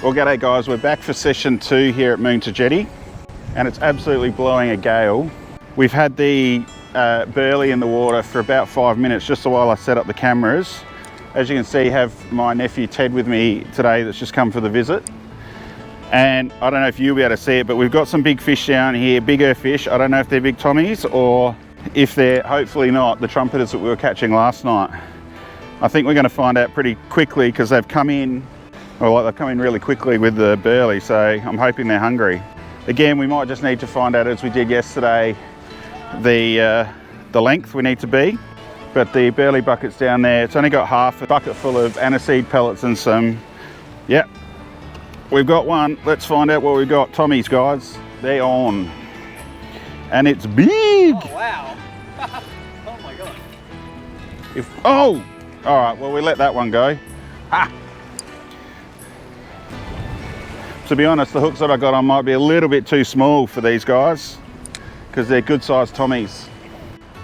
Well, g'day guys, we're back for session 2 here at Moonta Jetty, and it's absolutely blowing a gale. We've had the burley in the water for about 5 minutes just while I set up the cameras. As you can see, I have my nephew Ted with me today that's just come for the visit. And I don't know if you'll be able to see it, but we've got some big fish down here, bigger fish. I don't know if they're big Tommies or if they're, hopefully not, the trumpeters that we were catching last night. I think we're going to find out pretty quickly because they've come in, well, they've come in really quickly with the burley, so I'm hoping they're hungry. Again, we might just need to find out, as we did yesterday, the length we need to be. But the burley bucket's down there. It's only got half a bucket full of aniseed pellets and some, yep. We've got one. Let's find out what we've got. Tommy's, guys. They're on. And it's big. Oh, wow. Oh my God. Oh! All right, well, we let that one go. Ah! To be honest, the hooks that I got on might be a little bit too small for these guys because they're good sized Tommies.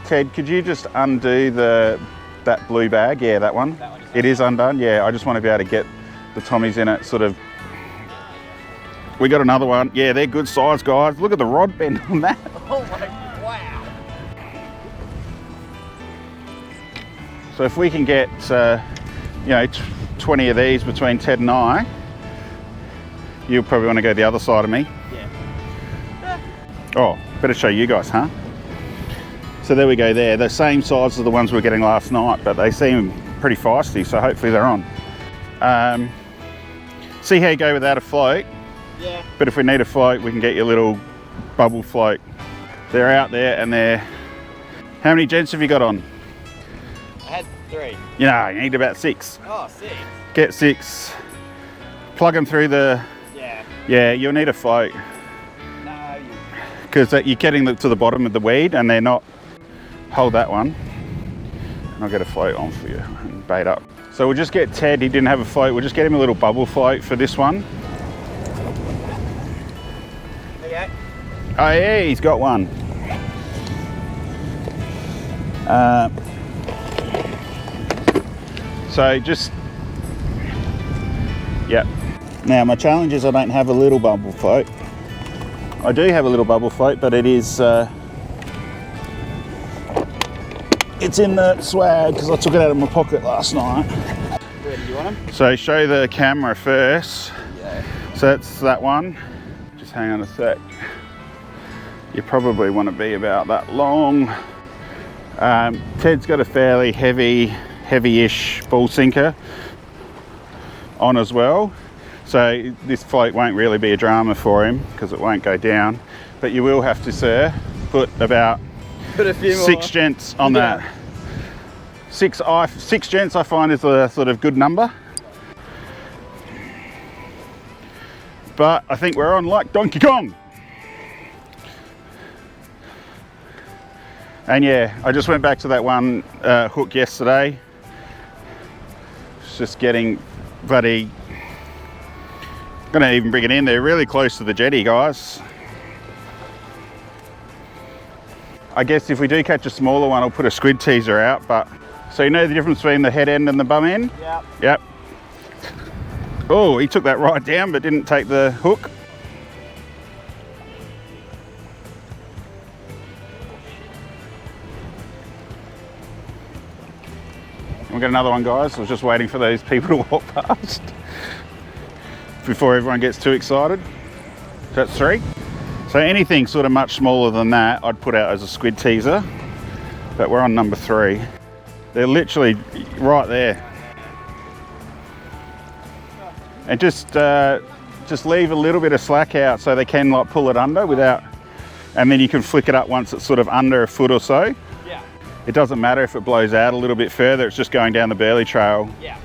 Ted, could you just undo that blue bag? Yeah, that one. That one is it is undone? Yeah, I just want to be able to get the Tommies in it, sort of. We got another one. Yeah, they're good size, guys. Look at the rod bend on that. Oh my, wow. So if we can get, you know, 20 of these between Ted and I, you'll probably want to go the other side of me. Yeah. Oh, better show you guys, huh? So there we go there. The same size as the ones we were getting last night, but they seem pretty feisty, so hopefully they're on. See how you go without a float. Yeah. But if we need a float, we can get you a little bubble float. They're out there and they're... How many gents have you got on? I had 3. You know, you need about 6. Oh, 6. Get 6. Plug them through the... Yeah. Yeah, you'll need a float. No, Because you're getting them to the bottom of the weed and they're not... Hold that one. And I'll get a float on for you and bait up. So we'll just get Ted, he didn't have a float, we'll just get him a little bubble float for this one. Okay. Oh yeah, he's got one. So just, yep. Now my challenge is I don't have a little bubble float. I do have a little bubble float, but it is, it's in the swag because I took it out of my pocket last night. Where do you want them? So show the camera first. Yeah. So that's that one. Just hang on a sec. You probably want to be about that long. Ted's got a fairly heavy-ish ball sinker on as well. So this float won't really be a drama for him because it won't go down. But you will have to, sir, put about Put a few 6 more. gents on that. 6 gents I find is a sort of good number. But I think we're on like Donkey Kong. And yeah, I just went back to that one hook yesterday. It's just getting bloody... Gonna even bring it in. They're really close to the jetty, guys. I guess if we do catch a smaller one, I'll put a squid teaser out, but... So you know the difference between the head end and the bum end? Yep. Yep. Oh, he took that right down, but didn't take the hook. We'll get another one, guys. I was just waiting for those people to walk past before everyone gets too excited. That's 3. So anything sort of much smaller than that, I'd put out as a squid teaser. But we're on number 3. They're literally right there. And just leave a little bit of slack out so they can like pull it under without, and then you can flick it up once it's sort of under a foot or so. Yeah. It doesn't matter if it blows out a little bit further, it's just going down the burley trail. Yeah.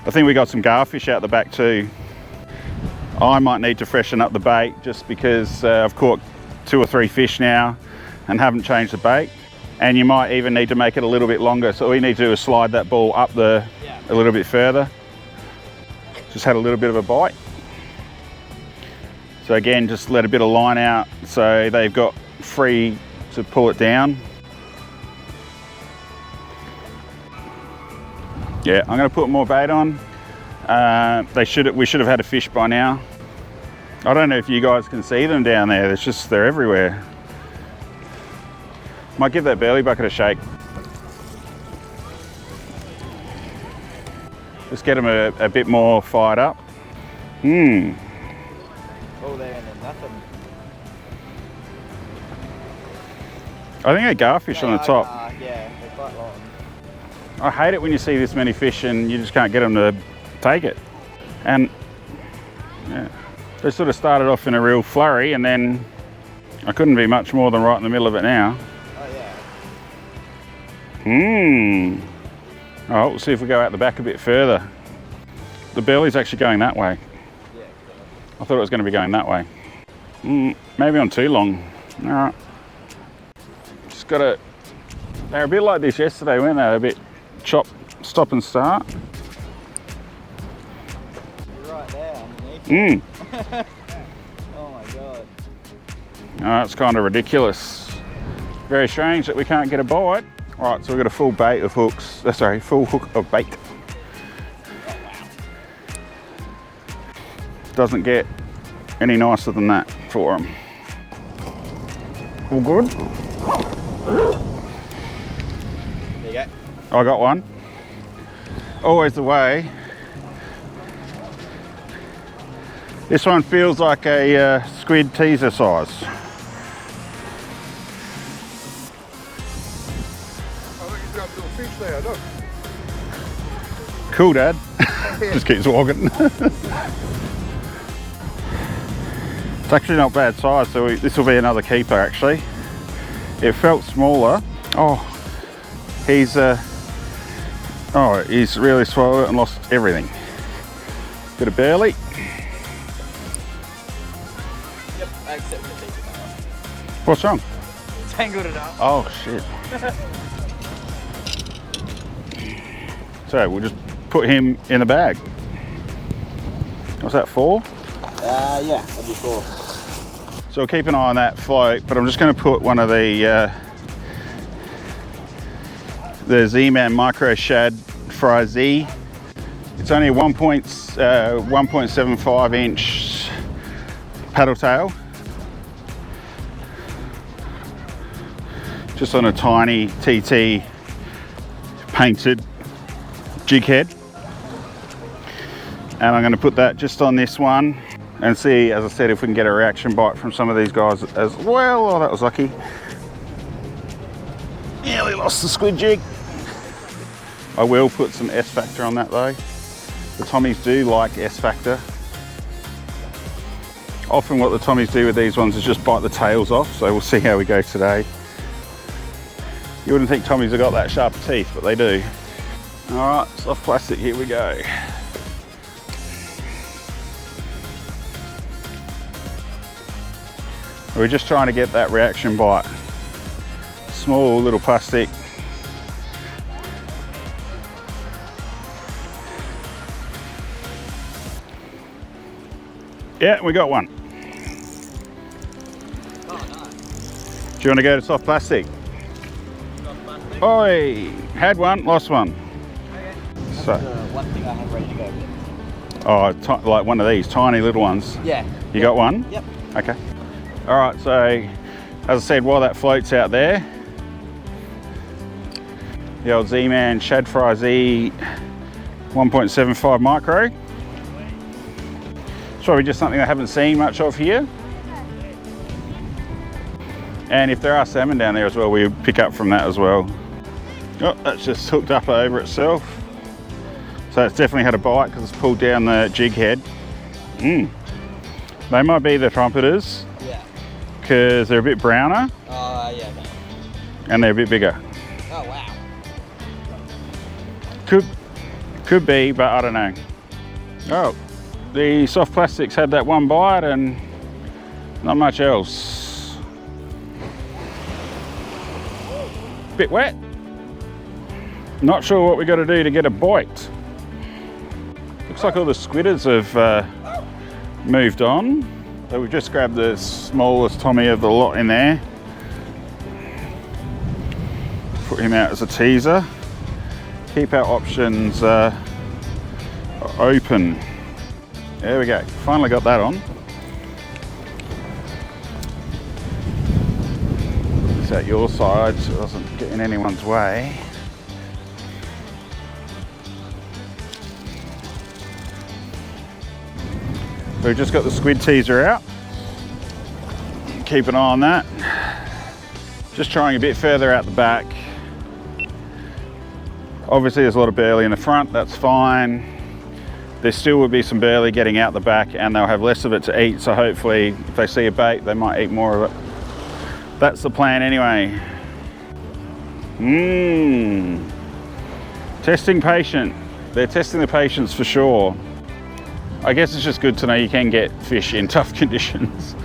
I think we got some garfish out the back too. I might need to freshen up the bait just because I've caught 2 or 3 fish now and haven't changed the bait. And you might even need to make it a little bit longer. So all you need to do is slide that ball up a little bit further. Just had a little bit of a bite. So again, just let a bit of line out so they've got free to pull it down. Yeah, I'm going to put more bait on. We should have had a fish by now. I don't know if you guys can see them down there. They're everywhere. Might give that belly bucket a shake. Just get them a bit more fired up. Oh, there and then nothing. I think they're garfish on the top. Yeah, they're quite long. I hate it when you see this many fish and you just can't get them to take it. And yeah, they sort of started off in a real flurry, and then I couldn't be much more than right in the middle of it now. Oh yeah. Oh, we'll see if we go out the back a bit further. The belly's actually going that way. Yeah. I thought it was going to be going that way. Maybe I'm too long. All right. Just got to... They were a bit like this yesterday, weren't they? A bit chop, stop and start. You're right there underneath. Oh my god. Oh, it's kind of ridiculous. Very strange that we can't get a bite. All right, so we've got a full bait of hooks. Full hook of bait. Oh wow. Doesn't get any nicer than that for them. All good? There you go. I got one. Always the way. This one feels like a squid teaser size. There, look. Cool, Dad. Just keeps walking. It's actually not bad size, so this will be another keeper actually. It felt smaller. Oh, he's really swallowed it and lost everything. Bit of burley. Yep, I accept the teaser. What's wrong? Tangled it up. Oh shit. So we'll just put him in the bag. What's that, 4? Yeah, that'd be 4. So we'll keep an eye on that float, but I'm just going to put one of the 𝐬𝐬𝐬𝐻𝐸 micro shad fry Z. It's only a 1.75 inch paddle tail. Just on a tiny TT painted jig head. And I'm going to put that just on this one and see, as I said, if we can get a reaction bite from some of these guys as well. Oh, that was lucky. Nearly lost the squid jig. I will put some S factor on that though. The Tommies do like S factor. Often what the Tommies do with these ones is just bite the tails off, so we'll see how we go today. You wouldn't think Tommies have got that sharp teeth, but they do. All right, soft plastic, here we go. We're just trying to get that reaction bite. Small little plastic. Yeah, we got one. Oh, nice. Do you want to go to soft plastic? Oi, had one, lost one. Okay. So, One thing I have ready to go with. oh, like one of these tiny little ones. Yeah. You got one? Yep. Okay. All right, so as I said, while that floats out there, the old Z-Man Shad Fry Z 1.75 micro. It's probably just something I haven't seen much of here. And if there are salmon down there as well, we pick up from that as well. Oh, that's just hooked up over itself. So it's definitely had a bite because it's pulled down the jig head. They might be the trumpeters. Yeah. Because they're a bit browner. Yeah. Okay. And they're a bit bigger. Oh wow. Could be, but I don't know. Oh, the soft plastics had that one bite and not much else. Bit wet. Not sure what we got to do to get a bite. Looks like all the squidders have moved on. So we've just grabbed the smallest Tommy of the lot in there. Put him out as a teaser. Keep our options open. There we go, finally got that on. It's at your side so it doesn't get in anyone's way. We've just got the squid teaser out. Keep an eye on that. Just trying a bit further out the back. Obviously there's a lot of burley in the front, that's fine. There still will be some burley getting out the back and they'll have less of it to eat, so hopefully if they see a bait they might eat more of it. That's the plan anyway. Testing patient. They're testing the patience for sure. I guess it's just good to know you can get fish in tough conditions.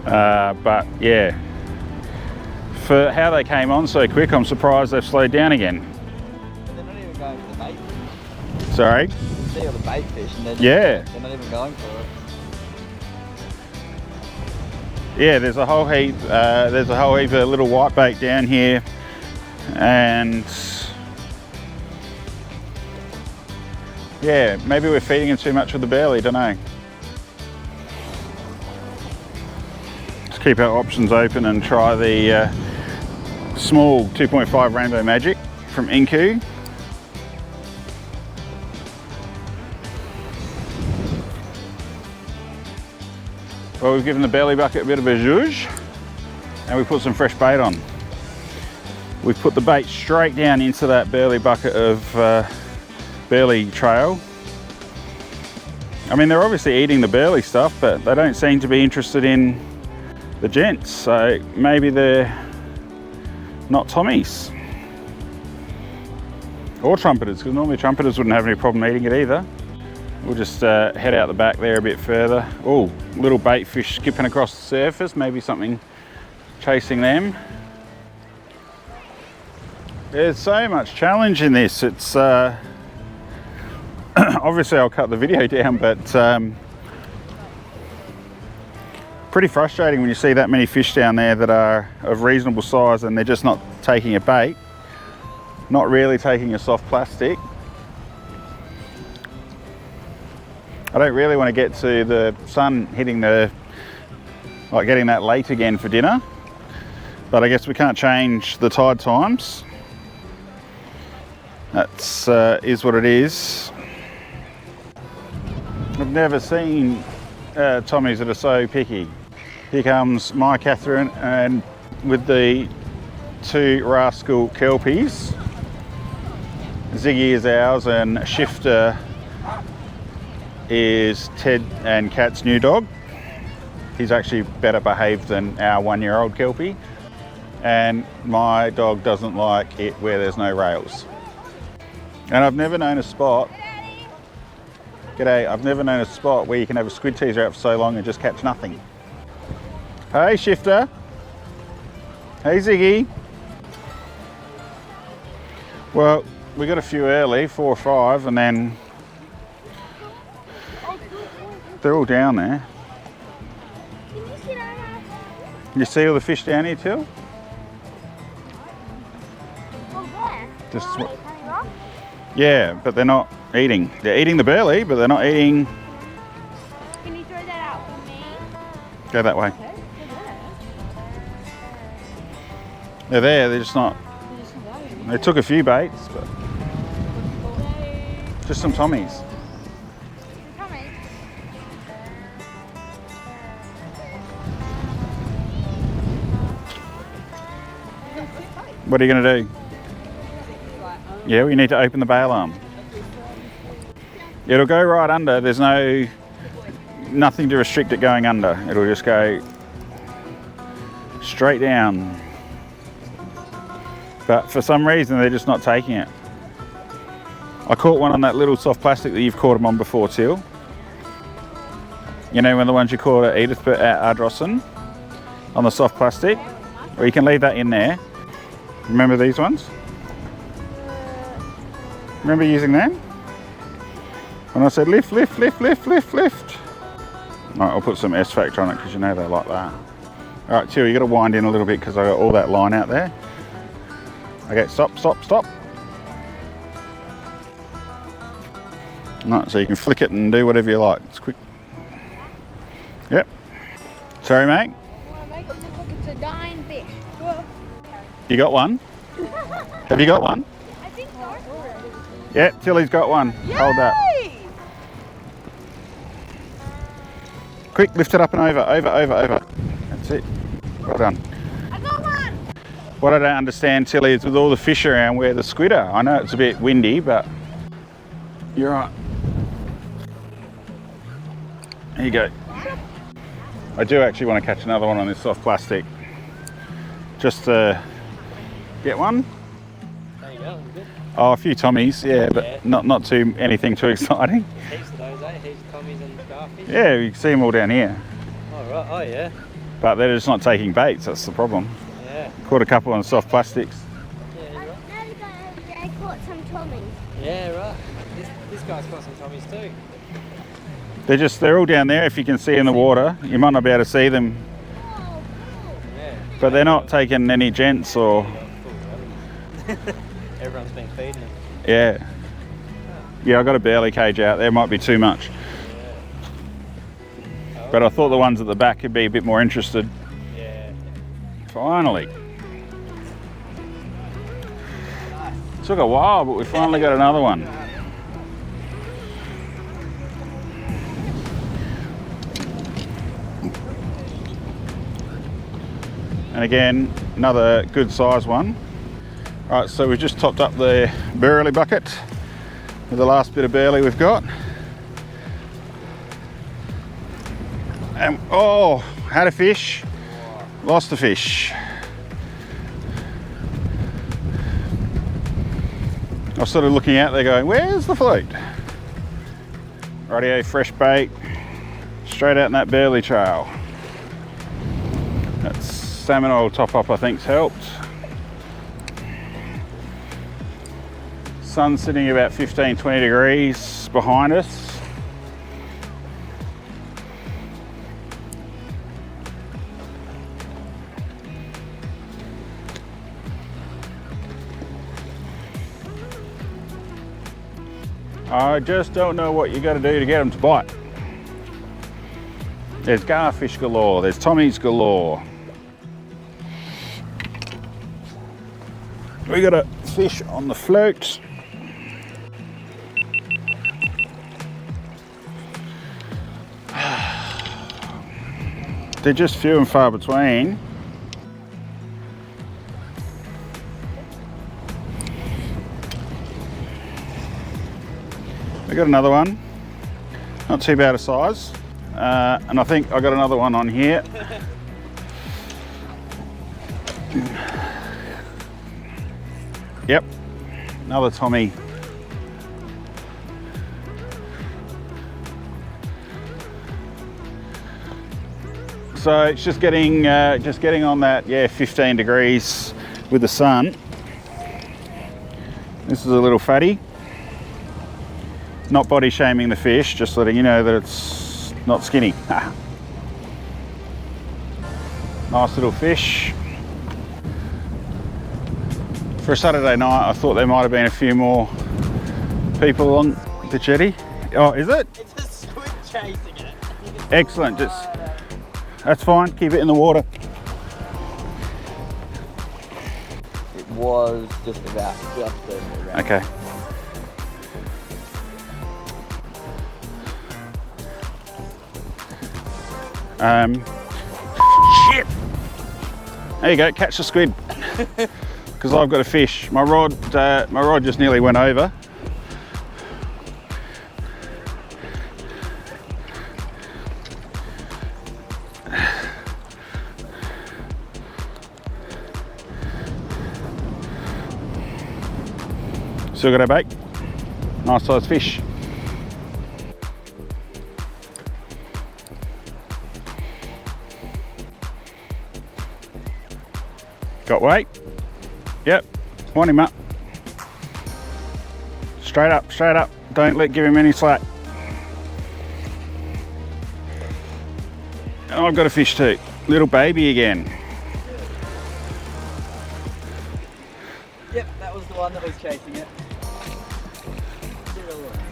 But yeah, for how they came on so quick, I'm surprised they've slowed down again. They're not even going for the bait. Sorry? You see all the bait fish and they're not even going for it. Yeah, there's a whole heap of little white bait down here, and yeah, maybe we're feeding them too much with the burley, don't know. Let's keep our options open and try the small 2.5 Rainbow Magic from 𝐒𝐞𝐬𝐬𝐢𝐳. Well, we've given the burley bucket a bit of a zhuzh and we put some fresh bait on. We've put the bait straight down into that burley bucket of burley trail. I mean, they're obviously eating the burley stuff, but they don't seem to be interested in the gents, so maybe they're not Tommies. Or trumpeters, because normally trumpeters wouldn't have any problem eating it either. We'll just head out the back there a bit further. Oh, little bait fish skipping across the surface, maybe something chasing them. There's so much challenge in this. It's obviously I'll cut the video down, but pretty frustrating when you see that many fish down there that are of reasonable size and they're just not taking a bait, not really taking a soft plastic. I don't really want to get to the sun hitting getting that late again for dinner, but I guess we can't change the tide times. That's is what it is. I've never seen Tommies that are so picky. Here comes my Catherine and with the two rascal kelpies. Ziggy is ours and Shifter is Ted and Kat's new dog. He's actually better behaved than our 1-year-old kelpie, and my dog doesn't like it where there's no rails. And I've never known a spot, g'day, I've never known a spot where you can have a squid teaser out for so long and just catch nothing. Hey Shifter, hey Ziggy. Well, we got a few early, 4 or 5, and then they're all down there. You see all the fish down here, Till? Just yeah, but they're not eating. They're eating the burley, but they're not eating. Can you throw that out for me? Go that way. They're there. They're just not. They took a few baits, but just some Tommies. What are you going to do? Yeah, we need to open the bail arm. It'll go right under. There's nothing to restrict it going under. It'll just go straight down. But for some reason, they're just not taking it. I caught one on that little soft plastic that you've caught them on before, Till. You know, when the ones you caught at Edith at 𝐼𝐢𝐬𝐻 on the soft plastic? Or you can leave that in there. Remember these ones? Remember using them? When I said lift, lift, lift, lift, lift, lift. Alright, I'll put some S factor on it because you know they like that. Alright, Till, you got to wind in a little bit because I got all that line out there. Okay, stop, stop, stop. Right, so you can flick it and do whatever you like. It's quick. Yep. Sorry, mate. I want to make it look like it's a dying fish. You got one? Have you got one? I think so. Yeah, Tilly's got one. Hold that. Quick, lift it up and over, over. That's it. Well done. I got one. What I don't understand, Tilly, is with all the fish around, where the squid are. I know it's a bit windy, but you're right. There you go. I do actually want to catch another one on this soft plastic. Just to get one. There you go, good. Oh, a few Tommies, yeah, but not too anything too exciting. Heaps of those, eh? Heaps of Tommies and starfish. Yeah, you can see them all down here. Oh, right. Oh, yeah. But they're just not taking baits, that's the problem. Yeah. Caught a couple on soft plastics. Yeah, you're right. I caught some Tommies. Yeah, right. This guy's caught some Tommies too. They're all down there if you can see in the water. You might not be able to see them, Yeah. but they're not taking any gents or, Everyone's been feeding them. yeah. Yeah, I got a burley cage out there, might be too much. But I thought the ones at the back would be a bit more interested. Yeah. Finally. Took a while, but we finally got another one. And again, another good size one. All right, so we've just topped up the burley bucket with the last bit of burley we've got. And oh, had a fish, lost a fish. I was sort of looking out there going, where's the float? Rightio, fresh bait, straight out in that burley trail. That salmon oil top up I think's helped. Sun's sitting about 15-20 degrees behind us. I just don't know what you got to do to get them to bite. There's garfish galore, there's Tommies galore. We got a fish on the float. They're just few and far between. We got another one, not too bad a size, and I think I got another one on here. Yep, another Tommy. So it's just getting on that, yeah, 15 degrees with the sun. This is a little fatty. Not body shaming the fish, just letting you know that it's not skinny. Nice little fish. For a Saturday night, I thought there might have been a few more people on the jetty. Oh, is it? It's a squid chasing it. Excellent, that's fine, keep it in the water. It was just about around. Okay. Shit! There you go, catch the squid. Because I've got a fish. My rod just nearly went over. Still got a bait. Nice sized fish. Got weight? Yep, wind him up. Straight up, straight up. Don't give him any slack. And I've got a fish too. Little baby again. Yep, that was the one that was chasing it.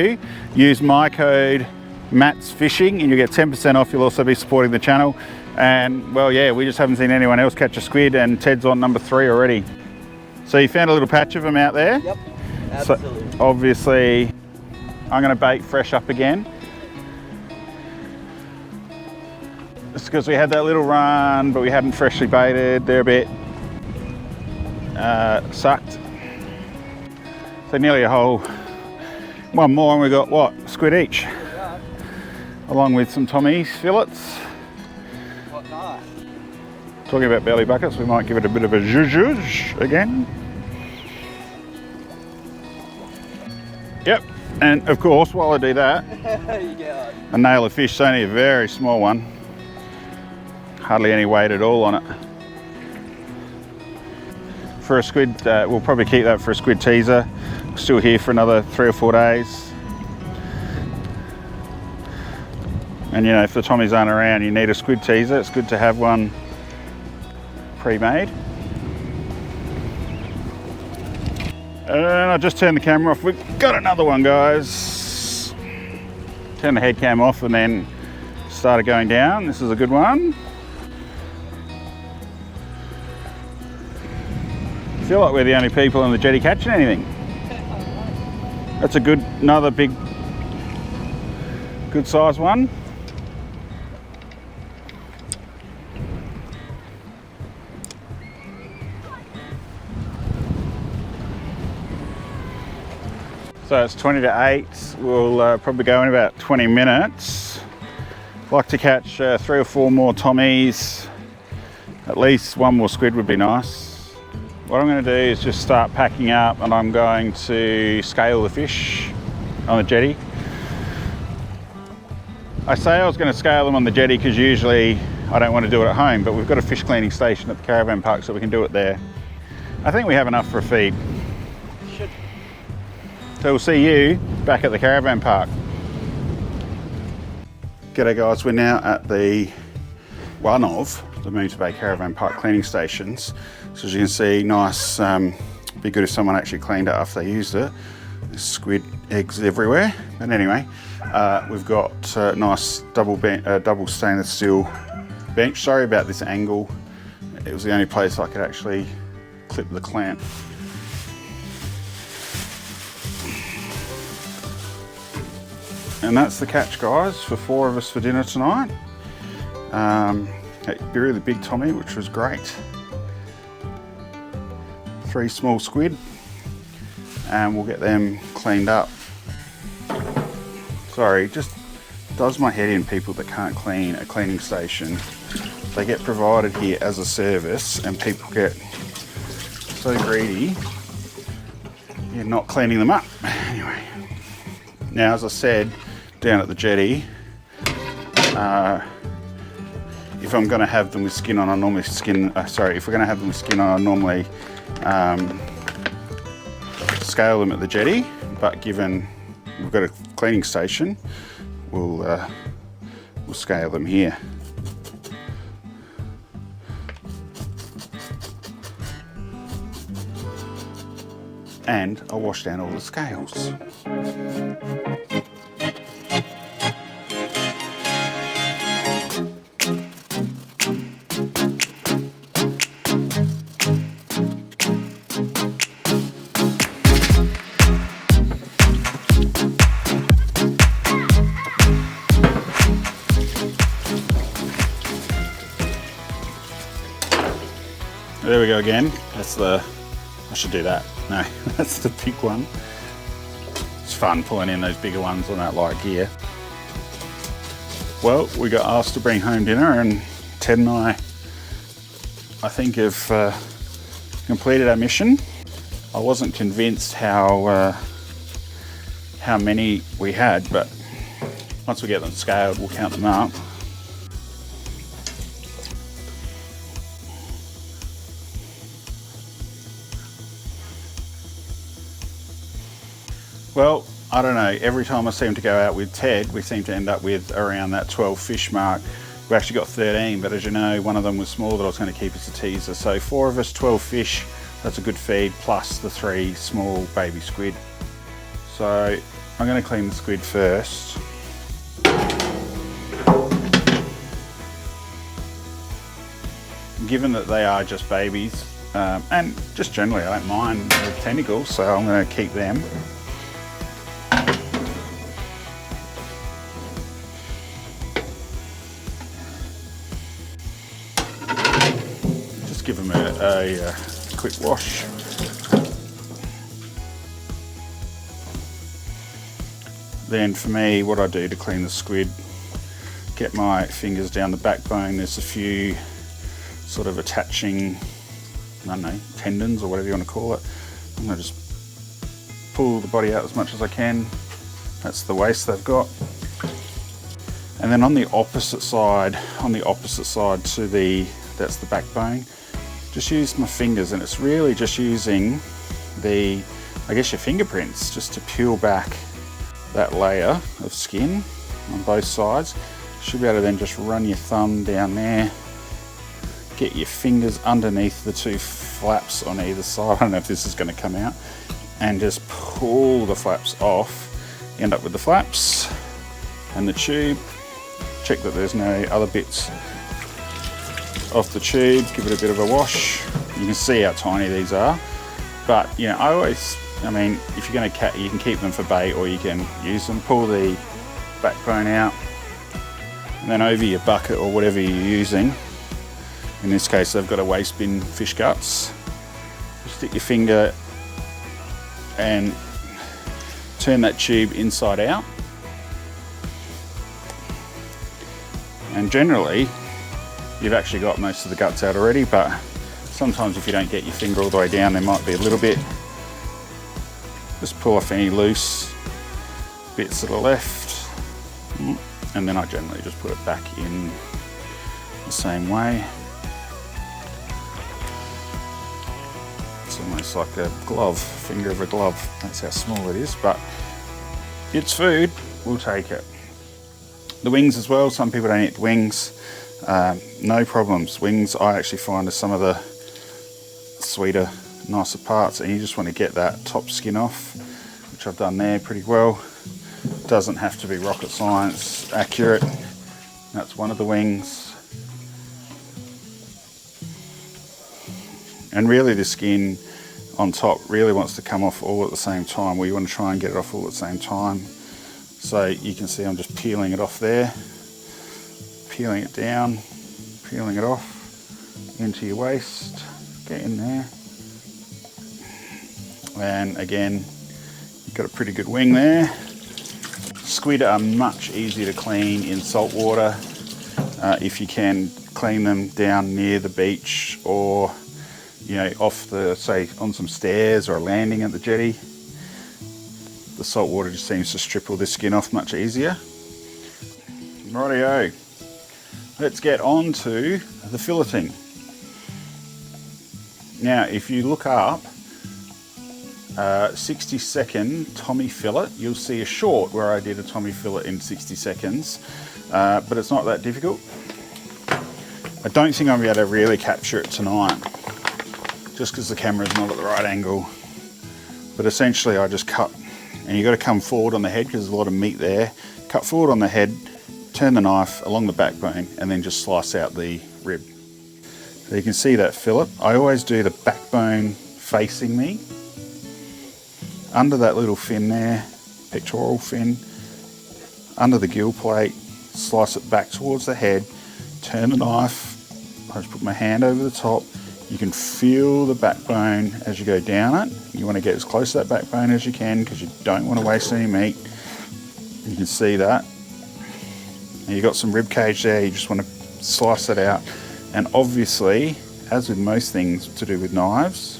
you, use my code Matt's Fishing and you'll get 10% off. You'll also be supporting the channel. And well, yeah, we just haven't seen anyone else catch a squid, and Ted's on number 3 already. So you found a little patch of them out there? Yep, absolutely. So obviously, I'm gonna bait fresh up again. It's because we had that little run, but we hadn't freshly baited. They're a bit sucked. So nearly a whole, one more, and we got what, squid each, along with some Tommy's fillets. What nice. Talking about belly buckets, we might give it a bit of a zhuzh again. Yep, and of course, while I do that, Yeah. I nail a fish. It's only a very small one. Hardly any weight at all on it. For a squid, we'll probably keep that for a squid teaser. Yorke's still here for another 3 or 4 days. And you know, if the Tommies aren't around, you need a squid teaser. It's good to have one pre-made. And I just turned the camera off. We've got another one, guys. Turn the head cam off and then started going down. This is a good one. I feel like we're the only people on the jetty catching anything. That's a good, another big, good size one. So it's 20 to 8. We'll probably go in about 20 minutes. Like to catch 3 or 4 more Tommies. At least 1 more squid would be nice. What I'm going to do is just start packing up, and I'm going to scale the fish on the jetty. I say I was going to scale them on the jetty because usually I don't want to do it at home, but we've got a fish cleaning station at the caravan park, so we can do it there. I think we have enough for a feed. So we'll see you back at the caravan park. G'day guys, we're now at one of the Moonta Bay caravan park cleaning stations. So as you can see, nice, be good if someone actually cleaned it after they used it. There's squid eggs everywhere. But anyway, we've got a nice double stainless steel bench. Sorry about this angle. It was the only place I could actually clip the clamp. And that's the catch, guys, for 4 of us for dinner tonight. A really big Tommy, which was great. 3 small squid, and we'll get them cleaned up. Sorry, just does my head in, people that can't clean a cleaning station. They get provided here as a service, and people get so greedy in not cleaning them up. Anyway, now as I said, down at the jetty, if I'm going to have them with skin on, I normally if we're going to have them with skin on, I normally scale them at the jetty, but given we've got a cleaning station, we'll scale them here. And I'll wash down all the scales. There we go again. That's the, I should do that. No, that's the big one. It's fun pulling in those bigger ones on that light gear. Well, we got asked to bring home dinner, and Ted and I think have completed our mission. I wasn't convinced how many we had, but once we get them scaled, we'll count them up. Well, I don't know, every time I seem to go out with Ted, we seem to end up with around that 12 fish mark. We actually got 13, but as you know, one of them was small that I was going to keep as a teaser. So 4 of us, 12 fish, that's a good feed, plus the 3 small baby squid. So I'm going to clean the squid first. Given that they are just babies, and just generally I don't mind the tentacles, so I'm going to keep them. Give them a quick wash. Then for me, what I do to clean the squid, get my fingers down the backbone. There's a few sort of attaching, I don't know, tendons or whatever you want to call it. I'm going to just pull the body out as much as I can. That's the waste they've got. And then on the opposite side to that's the backbone, just use my fingers, and it's really just using the I guess, your fingerprints, just to peel back that layer of skin on both sides. Should be able to then just run your thumb down there, get your fingers underneath the two flaps on either side. I don't know if this is going to come out, and just pull the flaps off. End up with the flaps and the tube. Check that there's no other bits off the tube. Give it a bit of a wash. You can see how tiny these are, but you know, I mean, if you're going to you can keep them for bait or you can use them. Pull the backbone out, and then over your bucket or whatever you're using. In this case, they've got a waste bin fish guts. Just stick your finger and turn that tube inside out. And generally, you've actually got most of the guts out already, but sometimes if you don't get your finger all the way down, there might be a little bit. Just pull off any loose bits that are left. And then I generally just put it back in the same way. It's almost like a glove, finger of a glove. That's how small it is, but it's food, we'll take it. The wings as well, some people don't eat the wings. No problems. Wings I actually find are some of the sweeter, nicer parts, and you just want to get that top skin off, which I've done there pretty well. Doesn't have to be rocket science accurate. That's one of the wings. And really the skin on top really wants to come off all at the same time. We want to try and get it off all at the same time. So you can see I'm just peeling it off there, peeling it down, peeling it off into your waist, get in there. And again, you've got a pretty good wing there. Squid are much easier to clean in salt water. If you can clean them down near the beach, or you know, off the, say, on some stairs or a landing at the jetty. The salt water just seems to strip all this skin off much easier. Rightio, let's get on to the filleting. Now, if you look up 60-second Tommy fillet, you'll see a short where I did a Tommy fillet in 60 seconds, but it's not that difficult. I don't think I'm going to be able to really capture it tonight, just because the camera's not at the right angle. But essentially I just cut, and you've got to come forward on the head because there's a lot of meat there. Cut forward on the head, turn the knife along the backbone, and then just slice out the rib. So you can see that fillet. I always do the backbone facing me. Under that little fin there, pectoral fin, under the gill plate, slice it back towards the head, turn the knife, I just put my hand over the top. You can feel the backbone as you go down it. You want to get as close to that backbone as you can because you don't want to waste any meat. You can see that. And you've got some rib cage there, you just want to slice it out. And obviously, as with most things to do with knives,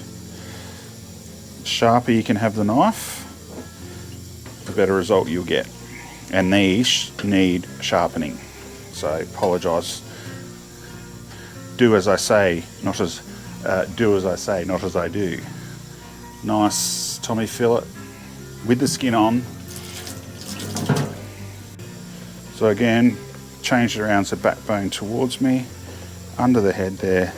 the sharper you can have the knife, the better result you'll get. And these need sharpening. So I apologise. Do as I say, not as do as I say, not as I do. Nice Tommy fillet with the skin on. So again, change it around so backbone towards me, under the head there,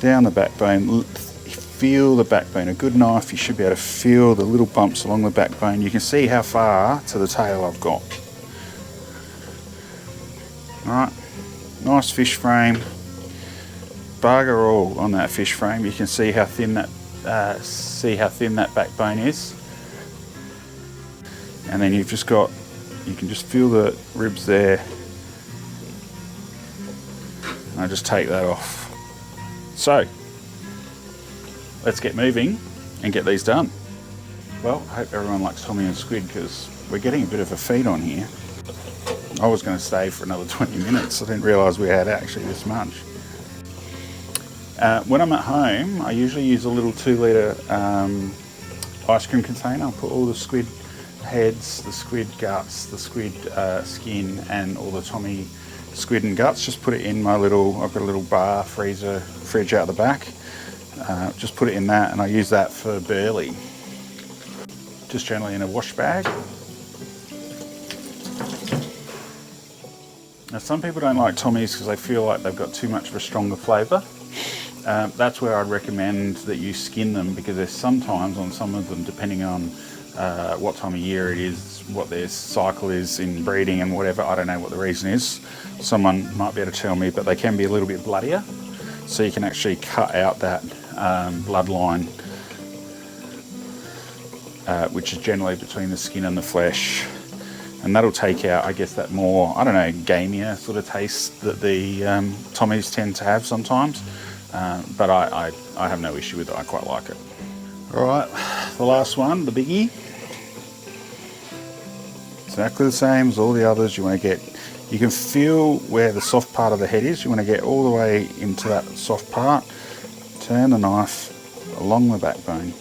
down the backbone. Feel the backbone. A good knife, you should be able to feel the little bumps along the backbone. You can see how far to the tail I've got. Alright, nice fish frame. Bugger all on that fish frame. You can see how thin that backbone is. And then you've just got, you can just feel the ribs there. And I just take that off. So, let's get moving and get these done. Well, I hope everyone likes Tommy and Squid because we're getting a bit of a feed on here. I was going to stay for another 20 minutes. I didn't realise we had actually this much. When I'm at home, I usually use a little 2-litre ice cream container. I'll put all the squid heads, the squid guts, the squid skin, and all the Tommy squid and guts. Just put it in my little, I've got a little bar fridge out the back. Just put it in that, and I use that for burley. just generally in a wash bag. Now some people don't like Tommies because they feel like they've got too much of a stronger flavour. That's where I'd recommend that you skin them, because there's sometimes on some of them, depending on what time of year it is, what their cycle is in breeding and whatever, I don't know what the reason is. Someone might be able to tell me, but they can be a little bit bloodier. So you can actually cut out that bloodline, which is generally between the skin and the flesh. And that'll take out, I guess, that more, I don't know, gamier sort of taste that the Tommies tend to have sometimes. But I have no issue with it, I quite like it. All right, the last one, the biggie. Exactly the same as all the others. You want to get, you can feel where the soft part of the head is. You want to get all the way into that soft part. Turn the knife along the backbone.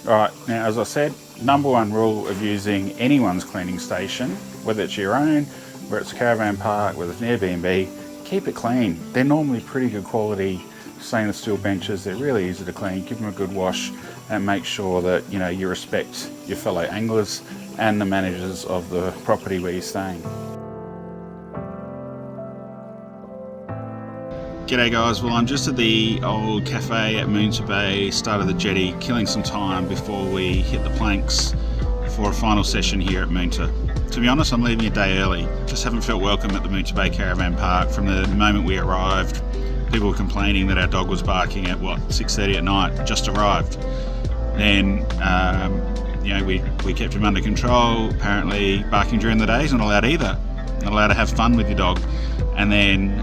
Alright, now as I said, number one rule of using anyone's cleaning station, whether it's your own, whether it's a caravan park, whether it's an Airbnb, keep it clean. They're normally pretty good quality stainless steel benches. They're really easy to clean. Give them a good wash and make sure that you respect your fellow anglers and the managers of the property where you're staying. G'day guys, well I'm just at the old cafe at Moonta Bay, started the jetty, killing some time before we hit the planks for a final session here at Moonta. To be honest, I'm leaving a day early. Just haven't felt welcome at the Moonta Bay Caravan Park. From the moment we arrived, people were complaining that our dog was barking at 6:30 at night, just arrived. Then we kept him under control. Apparently barking during the day is not allowed either. Not allowed to have fun with your dog. And then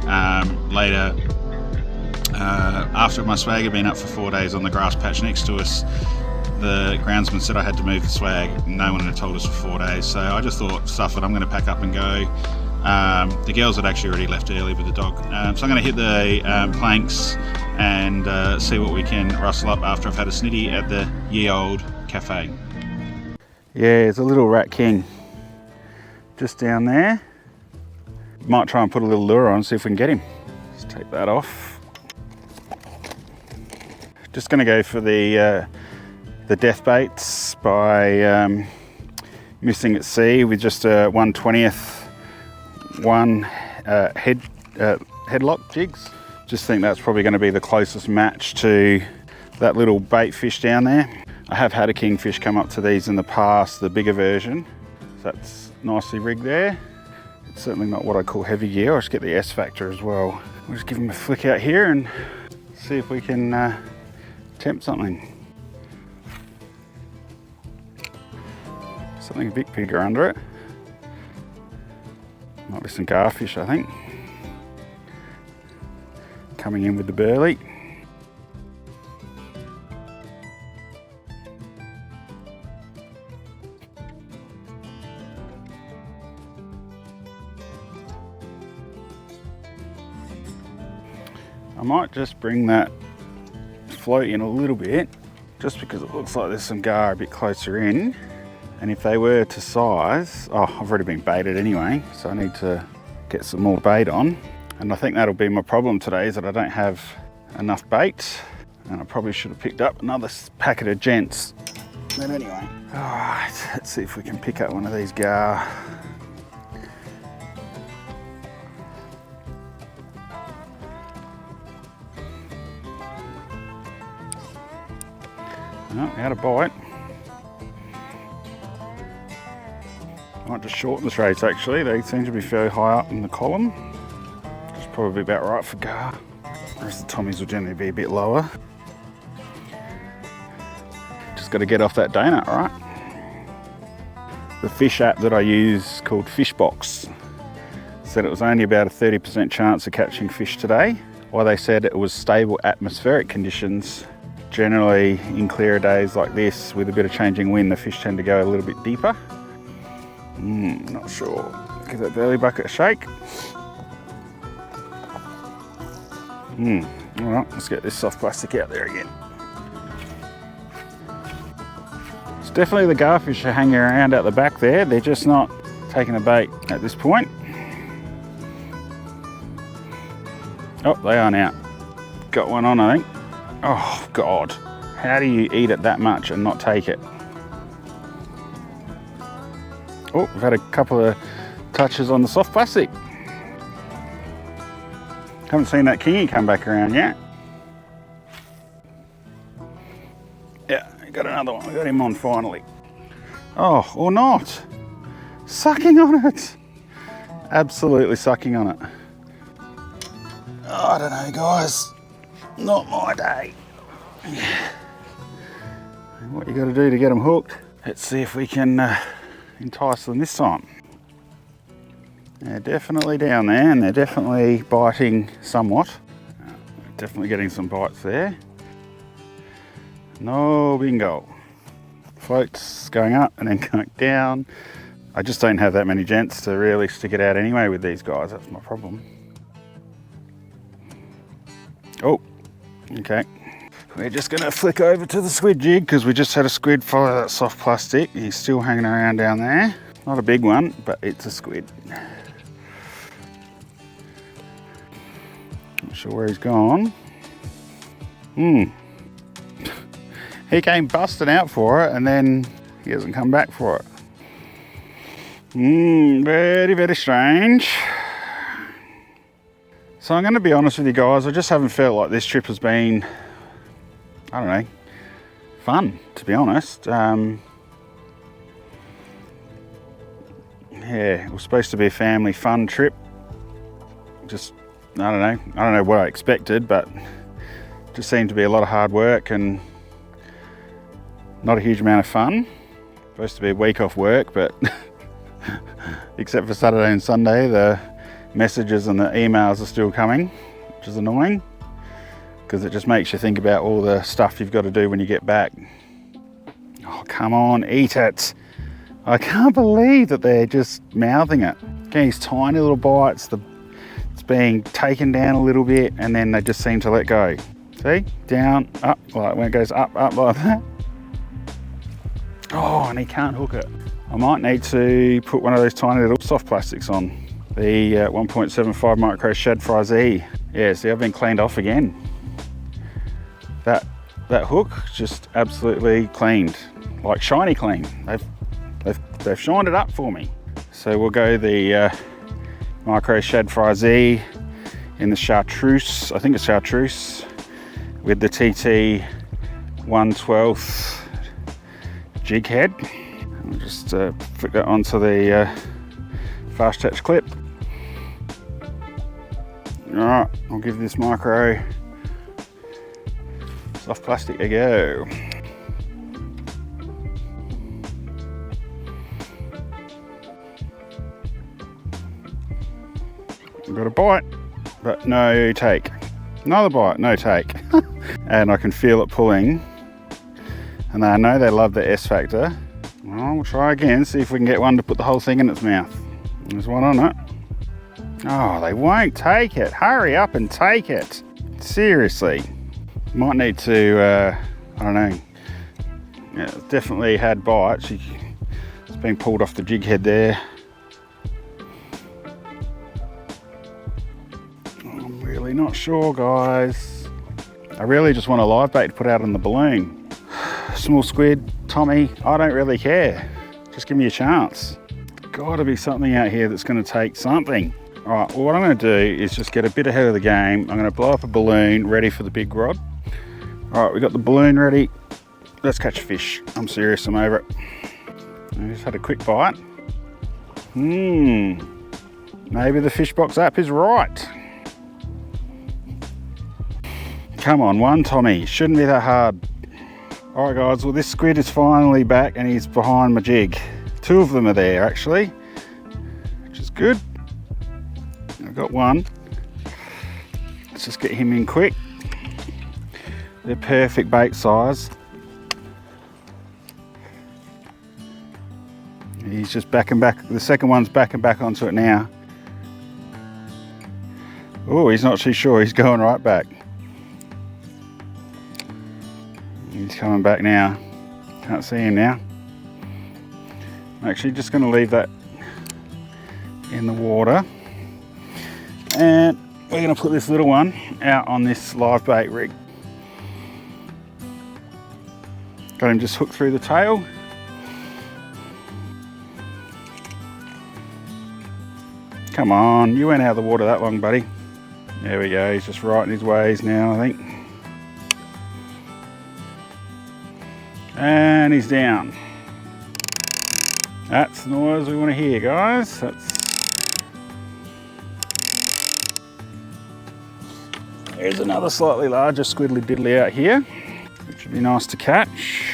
later, after my swag had been up for 4 days on the grass patch next to us, the groundsman said I had to move the swag. No one had told us for 4 days, so I just thought, stuff it, I'm going to pack up and go. The girls had actually already left early with the dog, so I'm going to hit the planks and see what we can rustle up after I've had a snitty at the ye old cafe. Yeah, it's a little rat king just down there. Might try and put a little lure on, see if we can get him. Just take that off. Just going to go for the death baits by missing at sea with just a 1/20th headlock jigs. Just think that's probably going to be the closest match to that little bait fish down there. I have had a kingfish come up to these in the past, the bigger version. So that's nicely rigged there. It's certainly not what I call heavy gear. I'll just get the S factor as well. We'll just give him a flick out here and see if we can tempt something. Something a bit bigger under it. Might be some garfish, I think. Coming in with the burley. I might just bring that float in a little bit, just because it looks like there's some gar a bit closer in. And if they were to size, I've already been baited anyway, so I need to get some more bait on. And I think that'll be my problem today, is that I don't have enough bait. And I probably should have picked up another packet of gents. But anyway, all right, let's see if we can pick up one of these gar. Oh, had a bite. Might just shorten this race actually. They seem to be fairly high up in the column. It's probably about right for gar. Whereas the Tommies will generally be a bit lower. Just got to get off that donut, right? The fish app that I use called Fishbox said it was only about a 30% chance of catching fish today. While they said it was stable atmospheric conditions, generally in clearer days like this with a bit of changing wind, the fish tend to go a little bit deeper. Not sure. Give that belly bucket a shake. Alright, let's get this soft plastic out there again. It's definitely the garfish are hanging around out the back there. They're just not taking a bait at this point. Oh, they are now. Got one on, I think. Oh God, how do you eat it that much and not take it? Oh, we've had a couple of touches on the soft plastic. Haven't seen that kingy come back around yet. Yeah, got another one. We got him on finally. Oh, or not. Sucking on it. Absolutely sucking on it. Oh, I don't know, guys. Not my day. What you got to do to get them hooked? Let's see if we can entice them this time. They're definitely down there and they're definitely biting somewhat. Definitely getting some bites there. No bingo. Floats going up and then going down. I just don't have that many gents to really stick it out anyway with these guys. That's my problem. Oh, okay. We're just going to flick over to the squid jig because we just had a squid follow that soft plastic. He's still hanging around down there. Not a big one, but it's a squid. Not sure where he's gone. He came busting out for it and then he hasn't come back for it. Very, very strange. So I'm going to be honest with you guys, I just haven't felt like this trip has been, I don't know, fun, to be honest. Yeah, it was supposed to be a family fun trip. Just, I don't know what I expected, but just seemed to be a lot of hard work and not a huge amount of fun. Supposed to be a week off work, but except for Saturday and Sunday, the messages and the emails are still coming, which is annoying because it just makes you think about all the stuff you've got to do when you get back. Oh, come on, eat it. I can't believe that they're just mouthing it. Getting these tiny little bites, it's being taken down a little bit and then they just seem to let go. See, down, up, like when it goes up like that. Oh, and he can't hook it. I might need to put one of those tiny little soft plastics on. The 1.75 micro shad fry Z. Yeah, see, I've been cleaned off again. That hook just absolutely cleaned, like shiny clean. They've shined it up for me. So we'll go the micro shad fry Z in the chartreuse. I think it's chartreuse with the TT 1/12 jig head. I'll just flick that onto the fast touch clip. Alright, I'll give this micro soft plastic a go. Got a bite, but no take. Another bite, no take. And I can feel it pulling. And I know they love the S factor. Well, we'll try again, see if we can get one to put the whole thing in its mouth. There's one on it. Oh, they won't take it. Hurry up and take it. Seriously. Might need to, I don't know. Yeah, it's definitely had bites. It's been pulled off the jig head there. I'm really not sure, guys. I really just want a live bait to put out on the balloon. Small squid, Tommy, I don't really care. Just give me a chance. Gotta be something out here that's gonna take something. All right, well, what I'm gonna do is just get a bit ahead of the game. I'm gonna blow up a balloon ready for the big rod. All right, we got the balloon ready. Let's catch a fish. I'm serious, I'm over it. I just had a quick bite. Maybe the fish box app is right. Come on, one Tommy, shouldn't be that hard. All right guys, well this squid is finally back and he's behind my jig. Two of them are there actually, which is good. I've got one. Let's just get him in quick. They're perfect bait size. He's just backing back. The second one's backing back onto it now. Oh, he's not too sure. He's going right back. He's coming back now. Can't see him now. I'm actually just going to leave that in the water. And we're going to put this little one out on this live bait rig. Got him just hooked through the tail. Come on, you went out of the water that long, buddy. There we go, he's just righting his ways now, I think. And he's down. That's the noise we want to hear, guys. There's another slightly larger squiddly diddly out here, which would be nice to catch.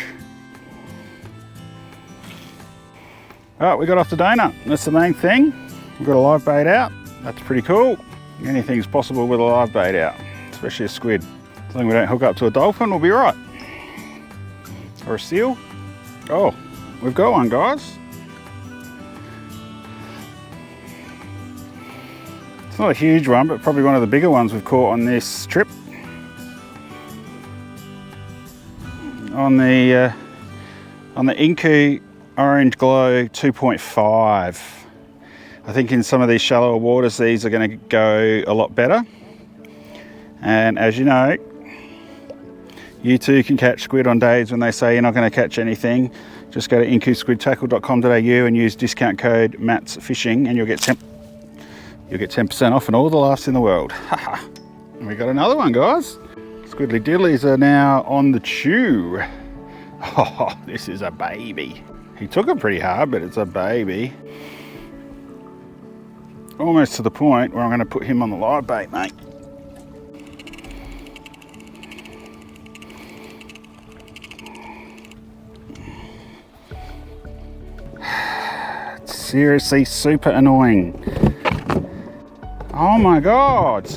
Oh, we got off the donut. That's the main thing. We've got a live bait out. That's pretty cool. Anything's possible with a live bait out, especially a squid. As long as we don't hook up to a dolphin, we'll be right. Or a seal. Oh, we've got one, guys. It's not a huge one, but probably one of the bigger ones we've caught on this trip. On the 𝐼𝐢𝐬𝐡𝐢𝐳 2.5. I think in some of these shallower waters, these are going to go a lot better. And as you know, you too can catch squid on days when they say you're not going to catch anything. Just go to 𝐼𝐢𝐬𝐡𝐢𝐳.com.au and use discount code MATSFishing and you'll get 10% off on all the laughs in the world. And we got another one, guys. Squiddly diddlies are now on the chew. Oh, this is a baby. He took it pretty hard, but it's a baby. Almost to the point where I'm going to put him on the live bait, mate. It's seriously super annoying. Oh my God.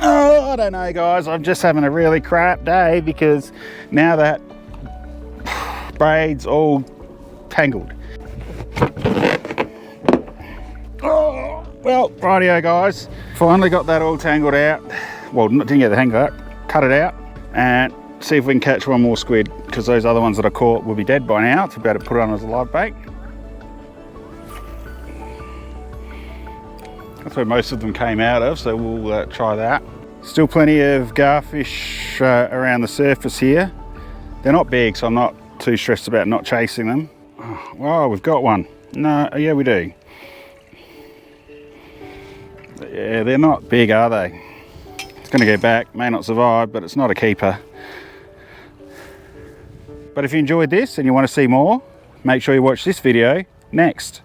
Oh, I don't know, guys. I'm just having a really crap day because now that braid's all tangled. Oh, well, rightio, guys. Finally got that all tangled out. Well, didn't get the hang of that. Cut it out and see if we can catch one more squid because those other ones that I caught will be dead by now to be able to put it on as a live bait. That's where most of them came out of, so we'll try that. Still plenty of garfish around the surface here. They're not big, so I'm not too stressed about not chasing them. Oh, wow, we've got one. No, yeah, we do. Yeah, they're not big, are they? It's going to go back, may not survive, but it's not a keeper. But if you enjoyed this and you want to see more, make sure you watch this video next.